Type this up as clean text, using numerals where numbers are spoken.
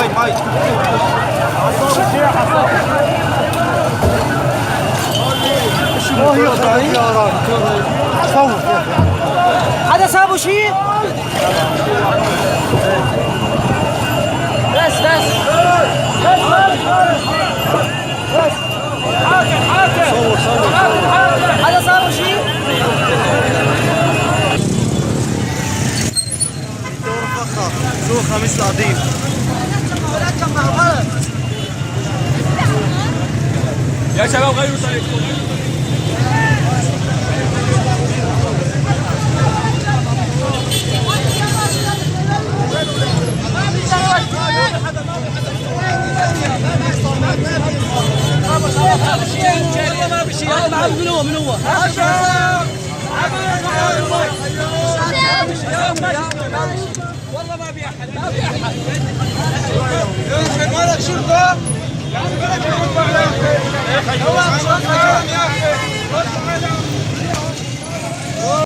ماي حدا سابوا شيء؟ بس حدا سابوا شيء؟ دور فخر ذو خميس عظيم. يا شباب غيروا طريقكم. ما بشي من هو والله ما في احد مالك شرطه يا اخي مالك شرطه